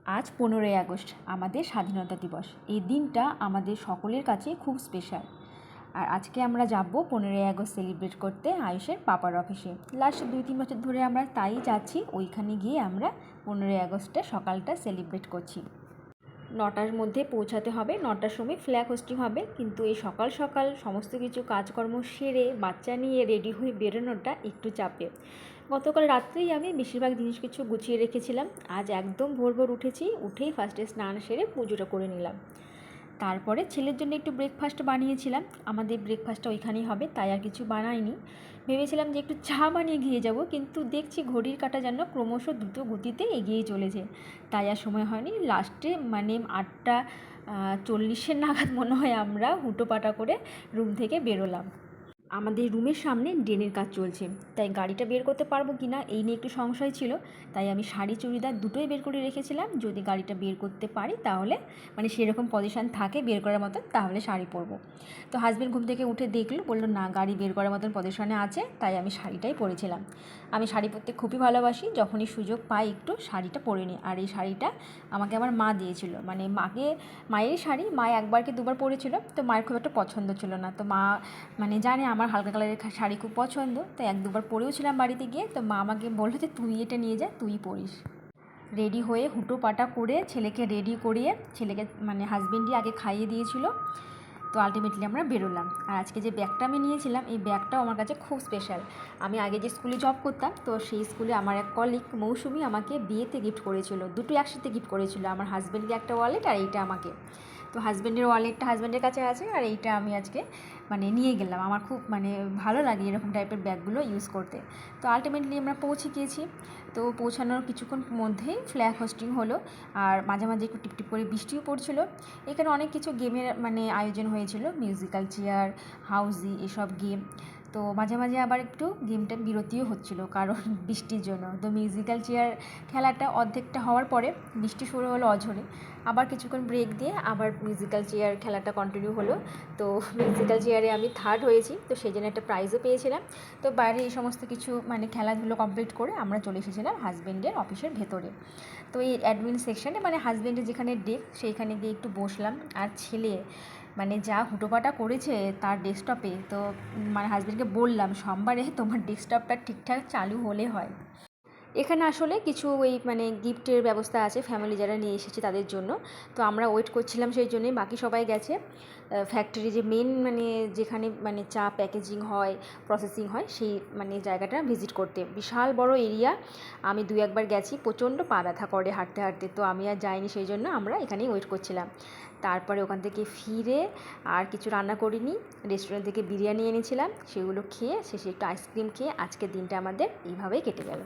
আজ 15ই আগস্ট আমাদের স্বাধীনতা দিবস। এই দিনটা আমাদের সকলের কাছে খুব স্পেশাল। আর আজকে আমরা যাব 15ই আগস্ট সেলিব্রেট করতে আয়ুষের পাপার অফিসে। লাস্ট 2-3 বছর ধরে আমরা তাই যাচ্ছি, ওইখানে গিয়ে আমরা 15ই আগস্টে সকালটা সেলিব্রেট করছি। 9টার মধ্যে পৌঁছাতে হবে, 9টার সময় ফ্ল্যাগ হোস্টিং হবে। কিন্তু এই সকাল সকাল সমস্ত কিছু কাজকর্ম সেরে বাচ্চা নিয়ে রেডি হয়ে বেরোনোটা একটু চাপের। গতকাল রাত্রেই আমি বেশিরভাগ জিনিস কিছু গুছিয়ে রেখেছিলাম। আজ একদম ভোর ভোর উঠেছি, উঠেই ফার্স্টে স্নান সেরে পুজোটা করে নিলাম। তারপরে ছেলের জন্য একটু ব্রেকফাস্ট বানিয়েছিলাম। আমাদের ব্রেকফাস্টটা ওইখানেই হবে, তাই আর কিছু বানাইনি। ভেবেছিলাম যে একটু চা বানিয়ে গিয়ে যাব, কিন্তু দেখছি ঘড়ির কাঁটা যেন ক্রমশ দ্রুত গতিতে এগিয়েই চলেছে, তাই আর সময় হয়নি। লাস্টে 8:40 নাগাদ মনে হয় আমরা হুটোপাটা করে রুম থেকে বেরোলাম। আমাদের রুমের সামনে ড্রেনের কাজ চলছে, তাই গাড়িটা বের করতে পারবো কি না এই নিয়ে একটু সংশয় ছিল। তাই আমি শাড়ি চুড়িদার দুটোই বের করে রেখেছিলাম, যদি গাড়িটা বের করতে পারি তাহলে সেরকম পজিশান থাকে বের করার মতন, তাহলে শাড়ি পরবো। তো হাজব্যান্ড ঘুম থেকে উঠে দেখলো, বললো না গাড়ি বের করার মতন পজিশনে আছে, তাই আমি শাড়িটাই পরেছিলাম। আমি শাড়ি পরতে খুবই ভালোবাসি, যখনই সুযোগ পাই একটু শাড়িটা পরে নিই। আর এই শাড়িটা আমাকে আমার মা দিয়েছিল, মায়েরই শাড়ি, মা একবার কি দুবার পরেছিল, তো মায়ের খুব একটা পছন্দ ছিল না। তো মা জানে আমার হালকা কালারের শাড়ি খুব পছন্দ, তো 1-2বার পরেও ছিলাম বাড়িতে গিয়ে। তো মা আমাকে বললো যে তুই এটা নিয়ে যা, তুই পরিস। রেডি হয়ে হুটোপাটা করে ছেলেকে রেডি করিয়ে, ছেলেকে হাজবেন্ডই আগে খাইয়ে দিয়েছিল। তো আলটিমেটলি আমরা বেরোলাম। আর আজকে যে ব্যাগটা আমি নিয়েছিলাম, এই ব্যাগটাও আমার কাছে খুব স্পেশাল। আমি আগে যে স্কুলে জব করতাম, তো সেই স্কুলে আমার এক কলিগ মৌসুমি আমাকে বিয়েতে গিফট করেছিল, দুটো একসাথে গিফট করেছিল। আমার হাজব্যান্ডকে একটা ওয়ালেট আর এইটা আমাকে। তো হাজব্যান্ডের ওয়ালেটটা হাজব্যান্ডের কাছে আছে, আর এইটা আমি আজকে নিয়ে গেলাম। আমার খুব ভালো লাগে এরকম টাইপের ব্যাগগুলো ইউজ করতে। তো আলটিমেটলি আমরা পৌঁছে গিয়েছি। তো পৌঁছানোর কিছুক্ষণ মধ্যেই ফ্ল্যাগ হোস্টিং হলো, আর মাঝে মাঝে একটু টিপটিপ করে বৃষ্টিও পড়ছিল। এখানে অনেক কিছু গেমের আয়োজন হয়েছিল, মিউজিক্যাল চেয়ার, হাউজি, এসব গেম। তো মাঝে মাঝে আবার একটু গেমটা বিরতিও হচ্ছিল কারণ বৃষ্টির জন্য। তো মিউজিক্যাল চেয়ার খেলাটা অর্ধেকটা হওয়ার পরে বৃষ্টি শুরু হলো অঝরে, আবার কিছুক্ষণ ব্রেক দিয়ে আবার মিউজিক্যাল চেয়ার খেলাটা কন্টিনিউ হলো। তো মিউজিক্যাল চেয়ারে আমি থার্ড হয়েছি, তো সেই জন্য একটা প্রাইজও পেয়েছিলাম। তো বাইরে এই সমস্ত কিছু খেলাধুলো কমপ্লিট করে আমরা চলে এসেছিলাম হাজব্যান্ডের অফিসের ভেতরে। তো এই অ্যাডমিন সেকশানে হাজব্যান্ডের যেখানে ডেস্ক, সেইখানে গিয়ে একটু বসলাম। আর ছেলে যা হুটোপাটা করেছে তার ডেস্কটপে, তো হাজব্যান্ডকে বললাম সোমবারে তোমার ডেস্কটপটা ঠিকঠাক চালু হলে হয়। এখানে আসলে কিছু ওই গিফটের ব্যবস্থা আছে, ফ্যামিলি যারা নিয়ে এসেছে তাদের জন্য। তো আমরা ওয়েট করছিলাম, সেই জন্যই বাকি সবাই গেছে ফ্যাক্টরি, যে মেন যেখানে চা প্যাকেজিং হয়, প্রসেসিং হয়, সেই জায়গাটা ভিজিট করতে। বিশাল বড় এরিয়া, আমি 2-1বার গেছি, প্রচণ্ড পা ব্যথা করে হাঁটতে হাঁটতে, তো আমি আর যাইনি। সেই জন্য আমরা এখানেই ওয়েট করছিলাম। তারপরে ওখান থেকে ফিরে আর কিছু রান্না করিনি, রেস্টুরেন্ট থেকে বিরিয়ানি এনেছিলাম, সেগুলো খেয়ে শেষে একটু আইসক্রিম খেয়ে আজকের দিনটা আমাদের এইভাবেই কেটে গেল।